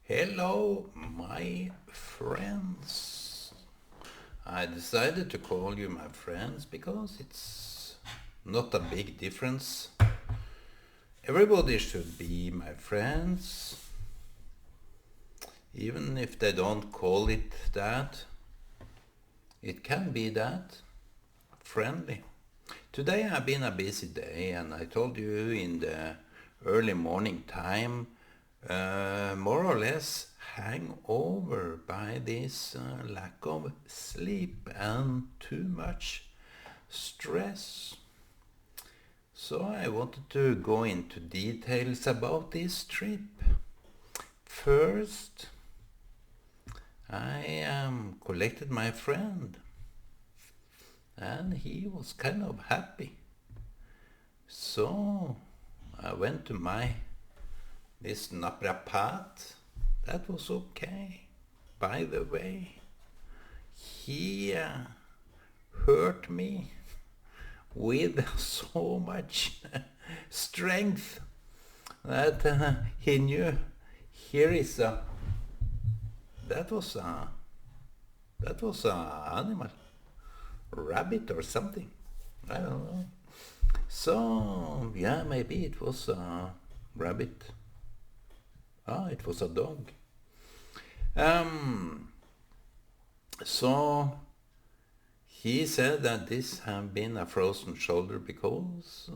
Hello, my friends. I decided to call you my friends because it's not a big difference. Everybody should be my friends, even if they don't call it that. It can be that, friendly. Today I've been a busy day, and I told you in the early morning time, more or less hang over by this lack of sleep and too much stress. So I wanted to go into details about this trip. First, I collected my friend, and he was kind of happy. So I went to this naprapat. That was okay. By the way, he hurt me with so much strength that he knew here is that was a animal, rabbit or something. I don't know. So yeah, maybe it was a rabbit. It was a dog. So he said that this had been a frozen shoulder because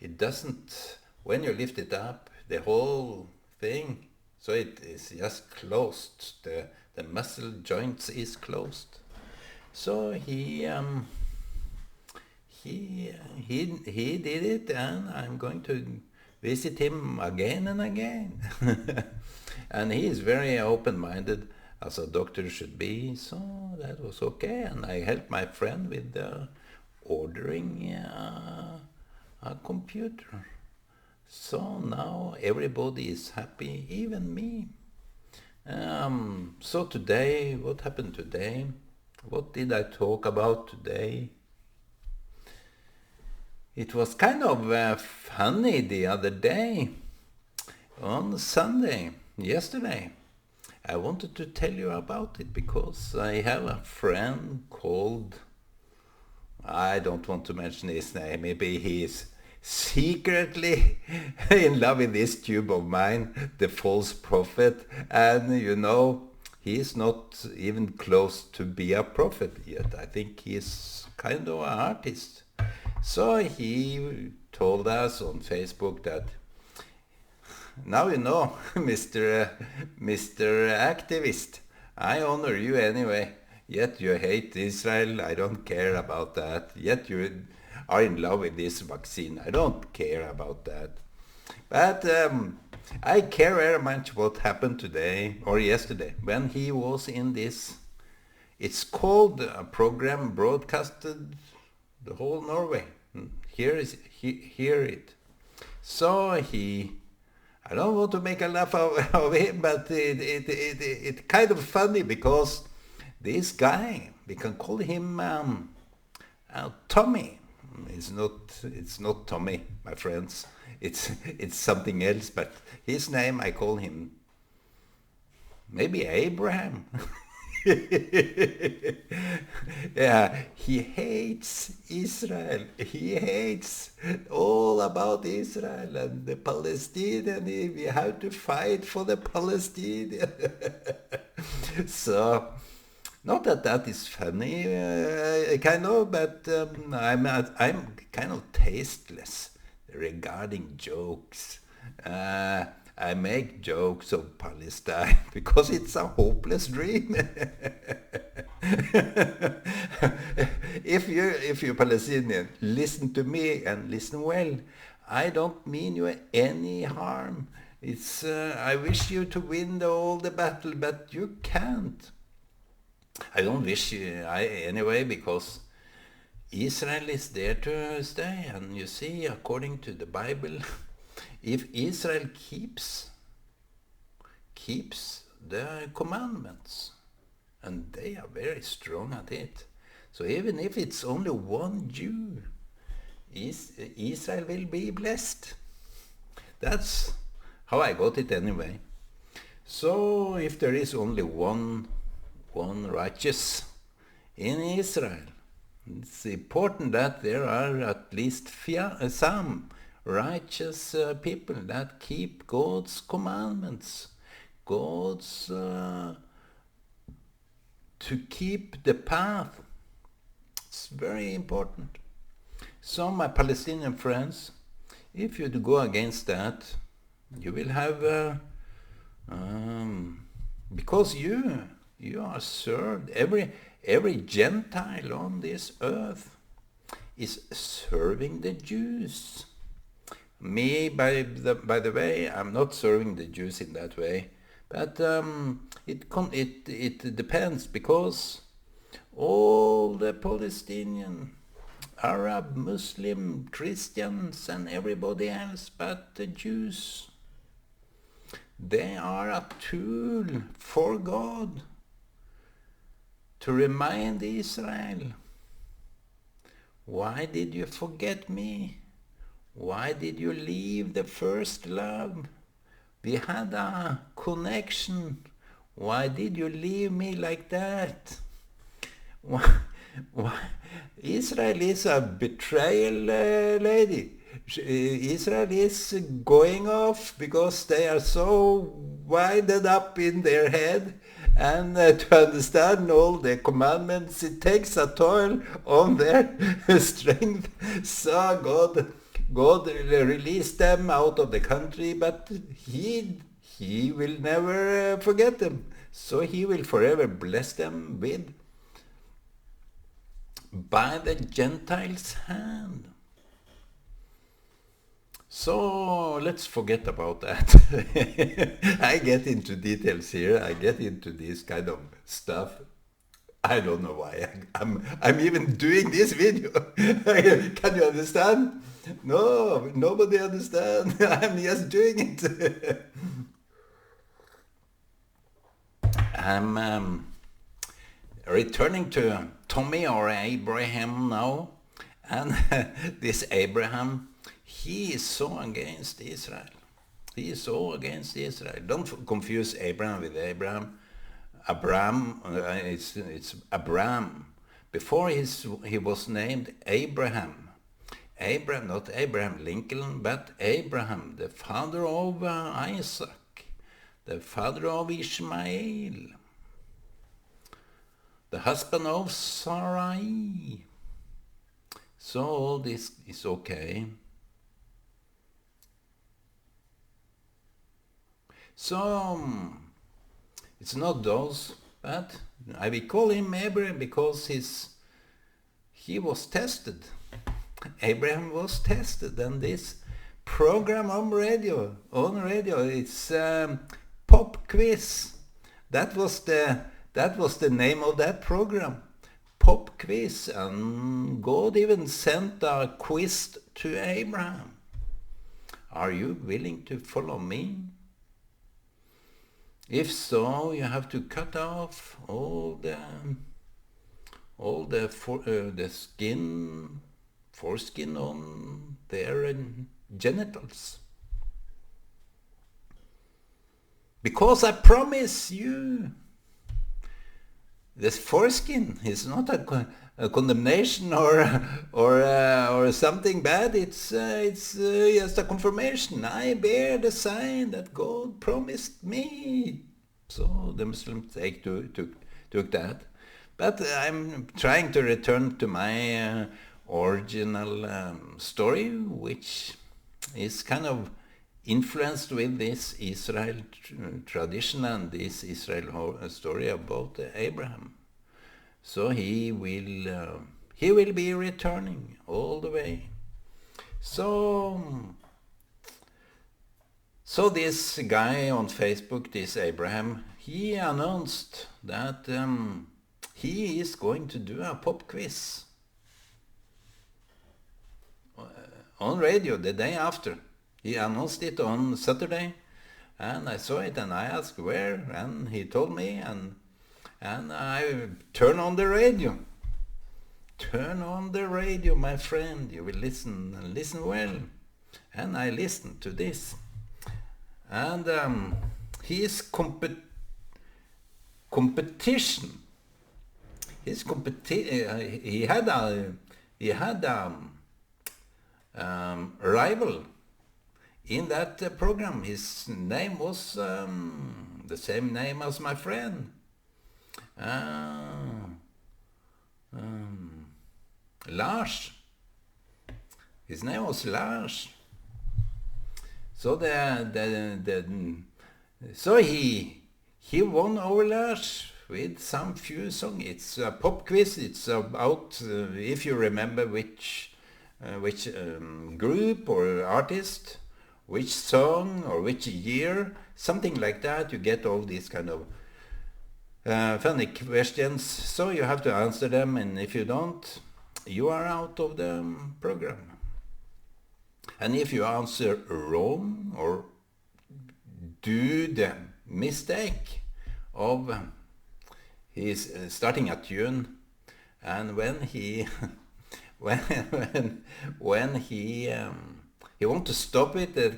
it doesn't, when you lift it up, the whole thing, so it is just closed. The muscle joints is closed. So he did it, and I'm going to visit him again and again. And he is very open-minded, as a doctor should be, so that was okay. And I helped my friend with ordering a computer. So now everybody is happy, even me. So today, what happened today? What did I talk about today? It was kind of funny the other day, on Sunday, yesterday. I wanted to tell you about it because I have a friend called, I don't want to mention his name, maybe he is secretly in love with this tube of mine, the false prophet, and he is not even close to be a prophet yet. I think he is kind of an artist. So he told us on Facebook that, now you know, Mr. Activist, I honor you anyway. Yet you hate Israel, I don't care about that. Yet you are in love with this vaccine, I don't care about that. But I care very much what happened today or yesterday when he was in this. It's called a program broadcasted the whole Norway. Hear it. So I don't want to make a laugh of him, but it's kind of funny because this guy, we can call him Tommy. It's not Tommy, my friends. It's something else, but his name I call him maybe Abraham. Yeah, he hates Israel. He hates all about Israel and the Palestinian. We have to fight for the Palestinian. So, not that is funny, kind of, but I'm kind of tasteless regarding jokes. I make jokes of Palestine because it's a hopeless dream. If you're Palestinian, listen to me and listen well. I don't mean you any harm. It's I wish you to win all the battle, but you can't. I don't wish you anyway, because Israel is there to stay, and you see, according to the Bible, if Israel keeps the commandments, and they are very strong at it, so even if it's only one Jew, Israel will be blessed. That's how I got it anyway. So if there is only one righteous in Israel, it's important that there are at least some righteous people that keep God's commandments, God's to keep the path. It's very important. So my Palestinian friends, if you go against that, you will have because you are served. Every Gentile on this earth is serving the Jews. Me, by the way, I'm not serving the Jews in that way, but it depends, because all the Palestinian, Arab, Muslim, Christians, and everybody else but the Jews, they are a tool for God to remind Israel, why did you forget me? Why did you leave the first love? We had a connection. Why did you leave me like that? Why? Israel is a betrayal lady. Israel is going off because they are so winded up in their head, and to understand all the commandments, it takes a toll on their strength. So God released them out of the country, but he will never forget them. So he will forever bless them by the Gentiles' hand. So let's forget about that. I get into details here. I get into this kind of stuff. I don't know why I'm even doing this video. Can you understand? No, nobody understands. I'm just doing it. I'm returning to Tommy, or Abraham now, and this Abraham, he is so against Israel. He is so against Israel. Don't confuse Abraham with Abraham. Abraham, it's Abraham. Before he was named Abraham. Abraham, not Abraham Lincoln, but Abraham, the father of Isaac, the father of Ishmael, the husband of Sarai. So all this is okay. So it's not those, but I will call him Abraham because he was tested. Abraham was tested, and this program on radio, it's Pop Quiz. That was the name of that program, Pop Quiz, and God even sent a quiz to Abraham. Are you willing to follow me? If so, you have to cut off all the foreskin on their genitals. Because I promise you, this foreskin is not a condemnation or something bad. It's just a confirmation. I bear the sign that God promised me. So the Muslims took that. But I'm trying to return to my original story, which is kind of influenced with this Israel tradition and this Israel story about Abraham. So he will be returning all the way. So this guy on Facebook, this Abraham, he announced that he is going to do a pop quiz on radio the day after. He announced it on Saturday, and I saw it, and I asked where, and he told me, and I turn on the radio. Turn on the radio, my friend. You will listen well. And I listened to this. And his competition. He had a rival in that program. His name was the same name as my friend. Lars. His name was Lars. So so he won over Lars with some few songs. It's a pop quiz. It's about if you remember which group or artist, which song or which year, something like that. You get all these kind of funny questions. So you have to answer them, and if you don't, you are out of the program. And if you answer wrong or do the mistake of he's starting a tune, and when he when he want to stop it, the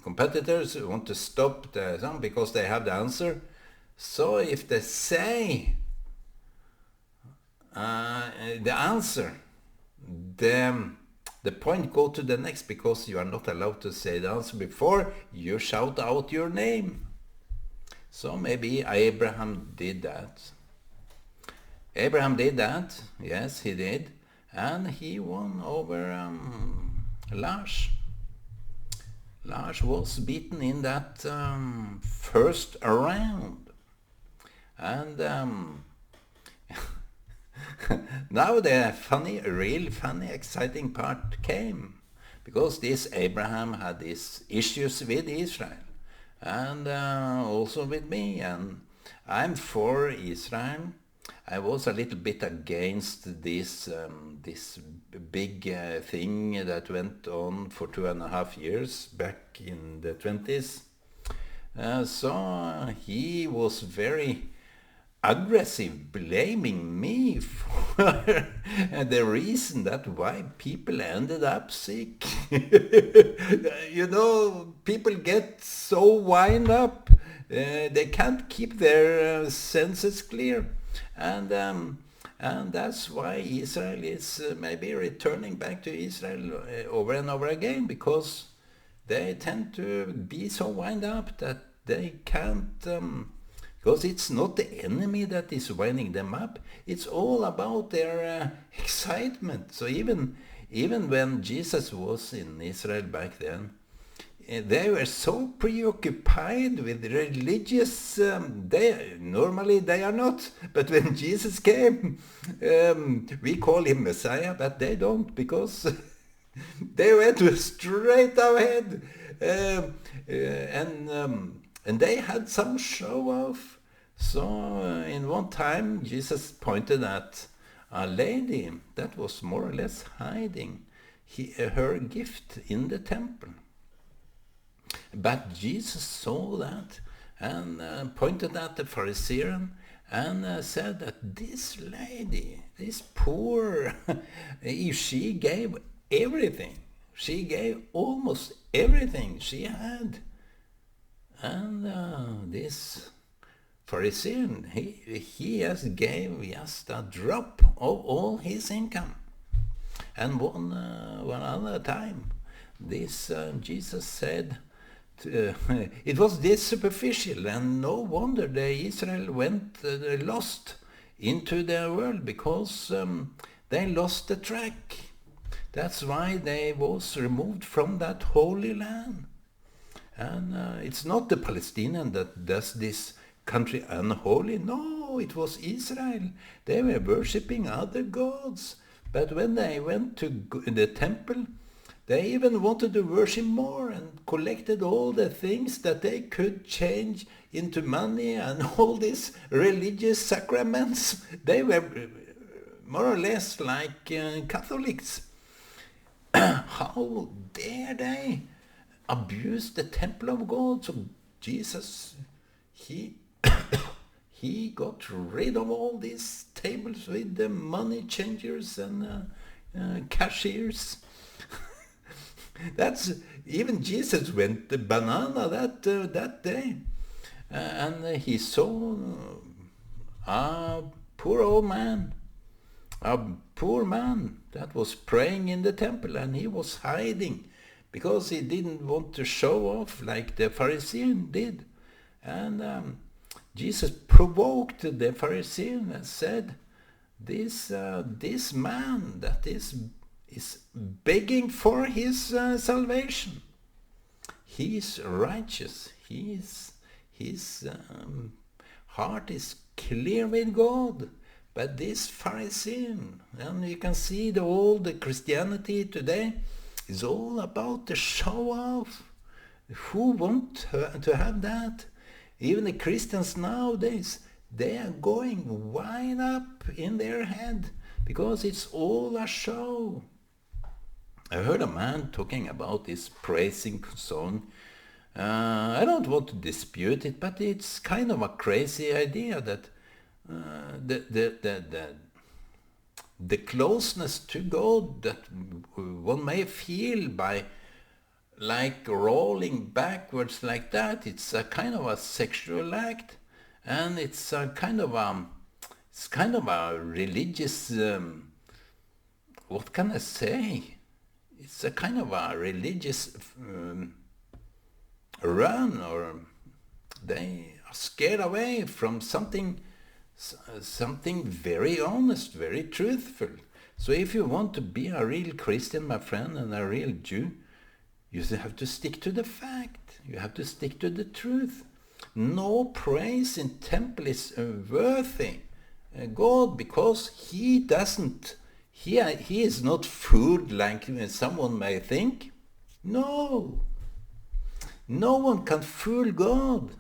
competitors want to stop the song because they have the answer. So if they say the answer, the point go to the next, because you are not allowed to say the answer before you shout out your name. So maybe Abraham did that. Abraham did that, yes, he did, and he won over Lars. Lars was beaten in that first round, and now the real funny, exciting part came, because this Abraham had these issues with Israel, and also with me, and I'm for Israel. I was a little bit against this big thing that went on for 2.5 years back in the 20s. So he was very aggressive, blaming me for the reason that why people ended up sick. You know, people get so wind up, they can't keep their senses clear, and that's why Israel is maybe returning back to Israel over and over again, because they tend to be so wind up that they can't. Because it's not the enemy that is winding them up, it's all about their excitement. So even when Jesus was in Israel back then, they were so preoccupied with religious, normally they are not, but when Jesus came, we call him Messiah, but they don't, because they went straight ahead, and they had some show off. So in one time Jesus pointed at a lady that was more or less hiding her gift in the temple. But Jesus saw that and pointed at the Pharisee and said that this lady, this poor, she gave everything. She gave almost everything she had. And this Pharisee, he has gave just a drop of all his income. And one other time, this Jesus said, it was this superficial, and no wonder the Israel went lost into the world, because they lost the track. That's why they was removed from that holy land. And it's not the Palestinian that does this country unholy. No, it was Israel. They were worshipping other gods. But when they went to the temple, they even wanted to worship more and collected all the things that they could change into money and all these religious sacraments. They were more or less like Catholics. How dare they abuse the temple of God? So Jesus, he got rid of all these tables with the money changers and cashiers. That's even Jesus went banana that day, and he saw a poor old man, a poor man that was praying in the temple, and he was hiding because he didn't want to show off like the Pharisee did. And Jesus provoked the Pharisee and said, this man that is begging for his salvation. He is righteous. His heart is clear with God. But this Pharisee, and you can see the Christianity today is all about the show off. Who want to have that? Even the Christians nowadays, they are going wide up in their head because it's all a show. I heard a man talking about this praising song. I don't want to dispute it, but it's kind of a crazy idea that the closeness to God that one may feel by like rolling backwards like that, it's a kind of a sexual act, and it's a kind of a religious what can I say? It's a kind of a religious run, or they are scared away from something very honest, very truthful. So if you want to be a real Christian, my friend, and a real Jew, you have to stick to the fact. You have to stick to the truth. No praise in temple is worthy God, because he doesn't. He is not fooled like someone may think. No. No one can fool God.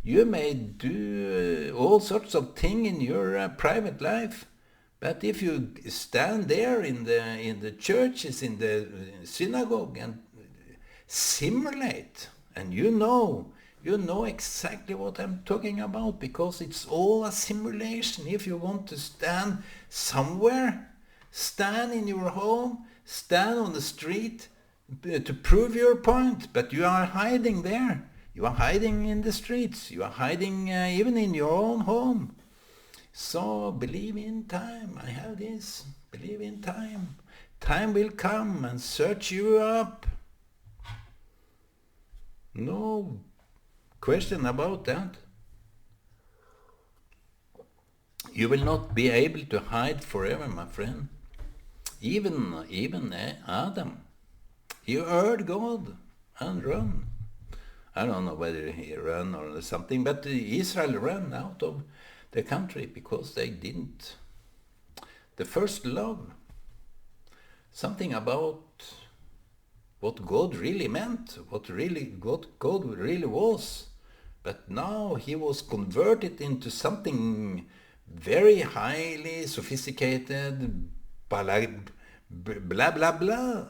You may do all sorts of things in your private life, but if you stand there in the churches, in the synagogue, and simulate, and you know exactly what I'm talking about, because it's all a simulation. If you want to stand somewhere, stand in your home, stand on the street to prove your point, but you are hiding there. You are hiding in the streets. You are hiding even in your own home. So believe in time. I have this. Believe in time. Time will come and search you up. No question about that. You will not be able to hide forever, my friend. Even Adam. He heard God and run. I don't know whether he ran or something, but Israel ran out of the country because they didn't. The first love, something about what God really meant, what God really was. But now he was converted into something very highly sophisticated, blah, blah, blah, blah.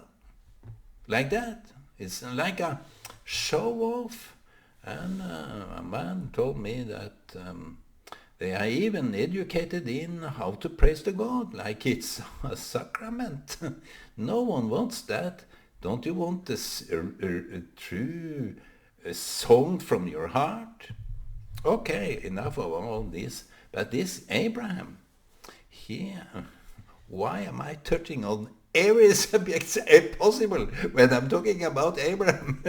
Like that. It's like a show off. And a man told me that they are even educated in how to praise the God, like it's a sacrament. No one wants that. Don't you want this true song from your heart? Okay, enough of all this. But this Abraham, why am I touching on every subject possible when I'm talking about Abraham?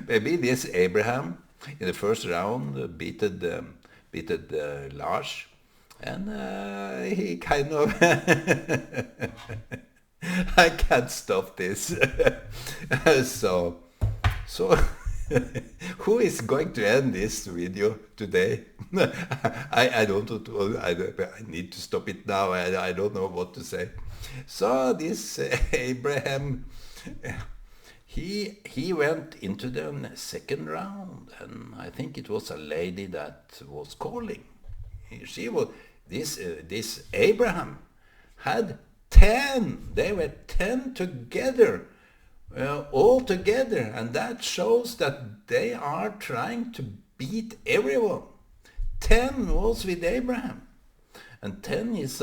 Maybe this Abraham in the first round beated Lars, and he kind of I can't stop this. so who is going to end this video today? I need to stop it now. I don't know what to say. So this Abraham, he went into the second round, and I think it was a lady that was calling. This Abraham had 10. They were 10 together, all together, and that shows that they are trying to beat everyone. 10 was with Abraham, and 10 is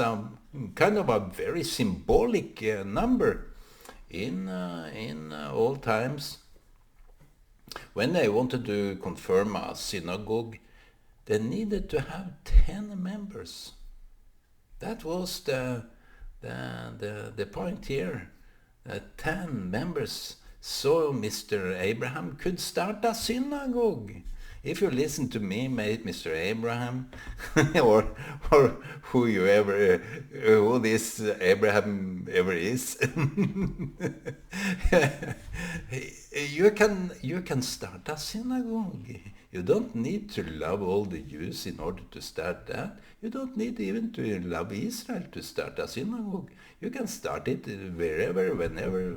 kind of a very symbolic number in old times, when they wanted to confirm a synagogue, they needed to have 10 members. That was the point here. 10 members. So Mr. Abraham could start a synagogue. If you listen to me, Mr. Abraham, or who this Abraham ever is, you can start a synagogue. You don't need to love all the Jews in order to start that. You don't need even to love Israel to start a synagogue. You can start it wherever, whenever,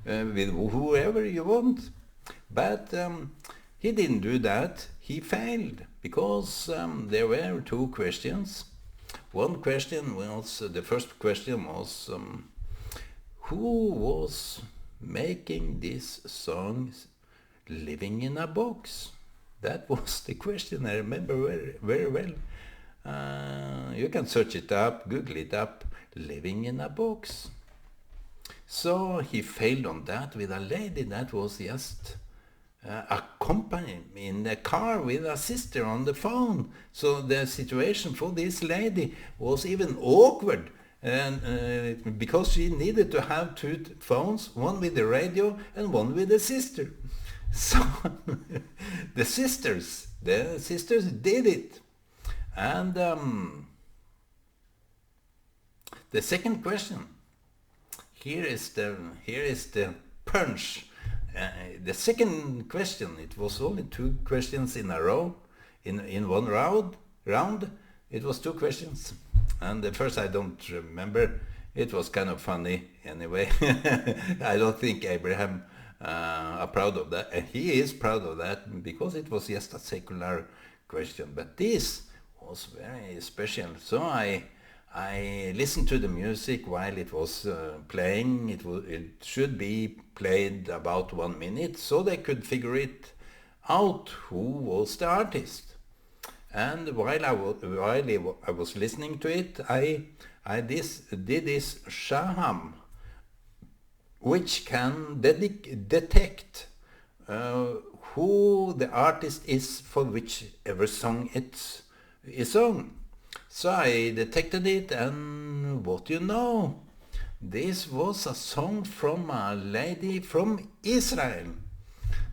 with whoever you want. But he didn't do that. He failed because there were two questions. One question was, the first question was, who was making these songs living in a box? That was the question. I remember very, very well. You can search it up, Google it up, living in a box. So he failed on that with a lady that was just accompanying in the car with a sister on the phone. So the situation for this lady was even awkward, and because she needed to have two phones, one with the radio and one with the sister. So the sisters did it. And the second question, here is the punch. The second question, it was only two questions in a row, in one round. It was two questions, and the first I don't remember. It was kind of funny anyway. I don't think Abraham are proud of that, and he is proud of that because it was just a secular question. But this was very special. So I listened to the music while it was playing. It should be played about 1 minute, so they could figure it out who was the artist. And while I was listening to it, I did this Shaham, which can detect who the artist is for whichever song it is sung. So I detected it, and what do you know? This was a song from a lady from Israel.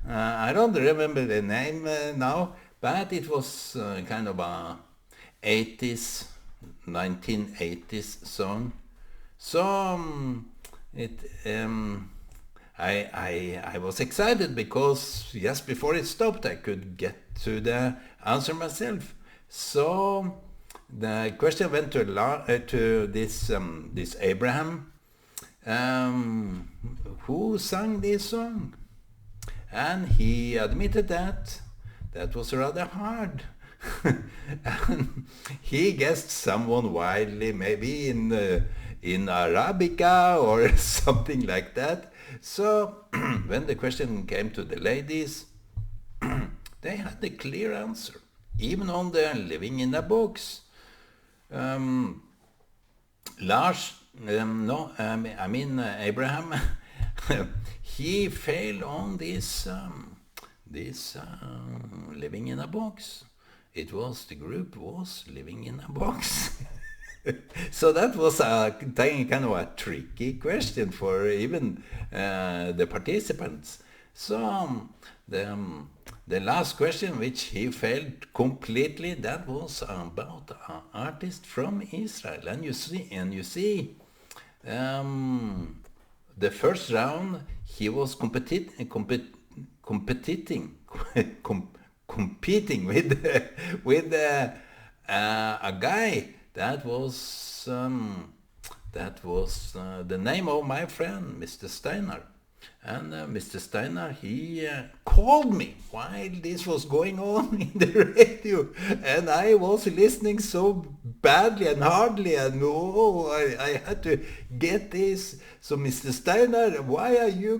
I don't remember the name now, but it was kind of a 1980s song. So I was excited because just before it stopped I could get to the answer myself. So the question went to this Abraham, who sang this song, and he admitted that was rather hard. And he guessed someone wildly, maybe in Arabica or something like that. So when the question came to the ladies, they had a clear answer, even on the living in a box. Lars, Abraham, he failed on this living in a box. The group was living in a box. So that was a kind of a tricky question for even the participants. So the last question, which he failed completely, that was about an artist from Israel. And you see, the first round he was competing with a guy that was the name of my friend, Mr. Steiner. And Mr. Steiner, he called me while this was going on in the radio, and I was listening so badly and hardly, and I had to get this. So, Mr. Steiner, why are you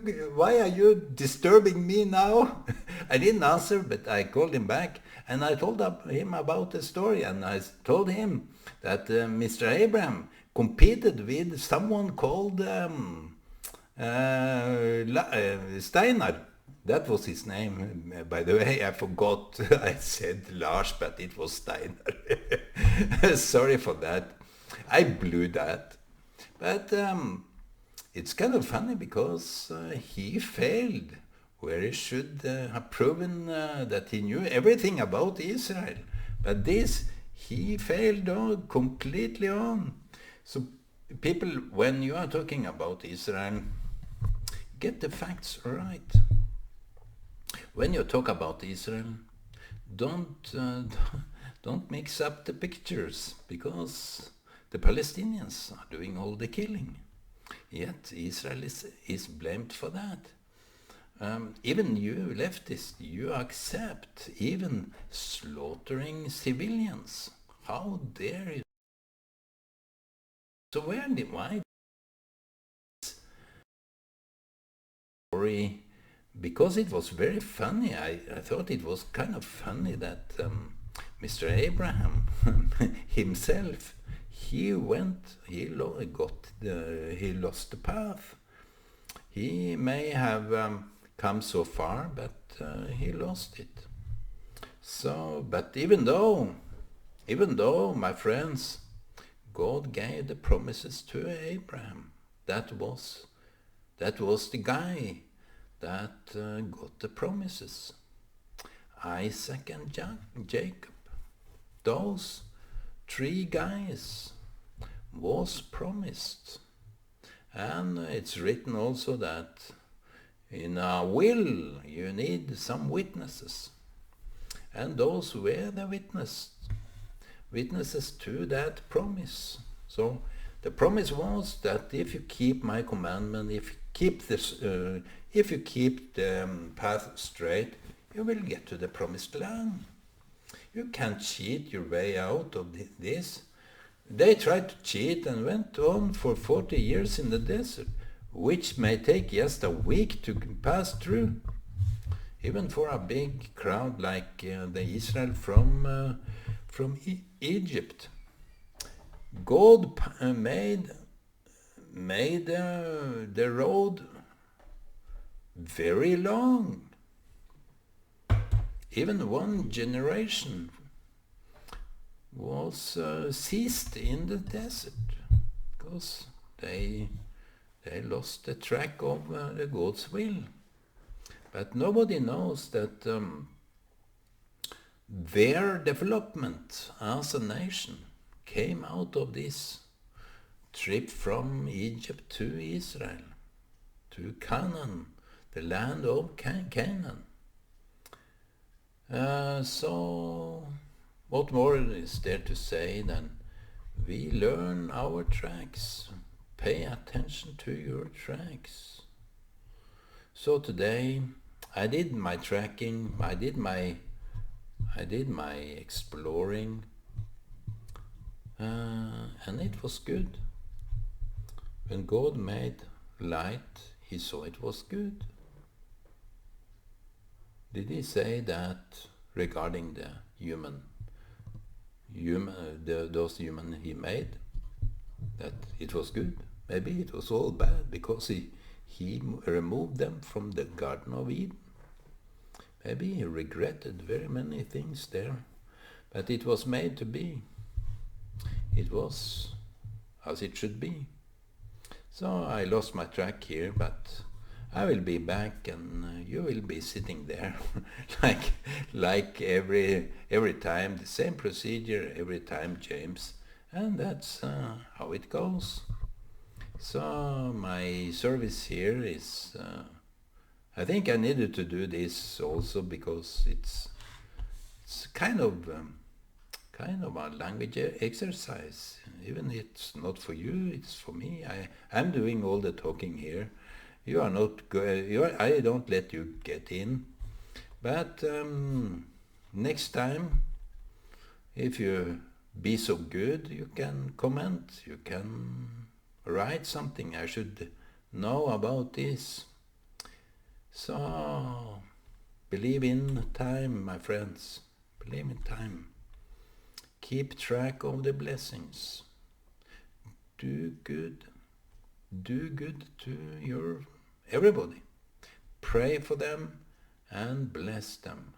disturbing me now? I didn't answer, but I called him back, and I told him about the story, and I told him that Mr. Abraham competed with someone called Steinar. That was his name. By the way, I forgot. I said Lars, but it was Steinar. Sorry for that. I blew that. But it's kind of funny because he failed where he should have proven that he knew everything about Israel. But this, he failed on, completely on. So people, when you are talking about Israel, get the facts right. When you talk about Israel, don't don't mix up the pictures, because the Palestinians are doing all the killing. Yet Israel is blamed for that. Even you leftists, you accept even slaughtering civilians. How dare you? So why? Story, because it was very funny. I thought it was kind of funny that Mr. Abraham himself, he lost the path. He may have come so far, but he lost it. So, but even though, my friends, God gave the promises to Abraham, that was the guy that got the promises. Isaac and Jacob, those three guys was promised. And it's written also that in a will you need some witnesses. And those were the witnesses to that promise. So the promise was that if you keep my commandment, if you keep the path straight, you will get to the promised land. You can't cheat your way out of this. They tried to cheat and went on for 40 years in the desert, which may take just a week to pass through. Even for a big crowd like the Israel from Egypt. God made the road very long. Even one generation was seized in the desert because they lost the track of the God's will. But nobody knows that their development as a nation came out of this trip from Egypt to Israel, to Canaan, the land of Canaan. So what more is there to say than we learn our tracks? Pay attention to your tracks. So today I did my tracking, I did my exploring, and it was good. When God made light, he saw it was good. Did he say that regarding the those human he made, that it was good? Maybe it was all bad because he removed them from the Garden of Eden. Maybe he regretted very many things there, but it was made to be. It was as it should be. So I lost my track here, but I will be back, and you will be sitting there like every time, the same procedure every time, James, and that's how it goes. So my service here is, I think I needed to do this also because it's kind of a language exercise. Even it's not for you, it's for me. I'm doing all the talking here. You are not I don't let you get in. But next time, if you be so good, you can comment, you can write something. I should know about this. So, believe in time, my friends. Believe in time. Keep track of the blessings. Do good. do good to your everybody. Pray for them and bless them.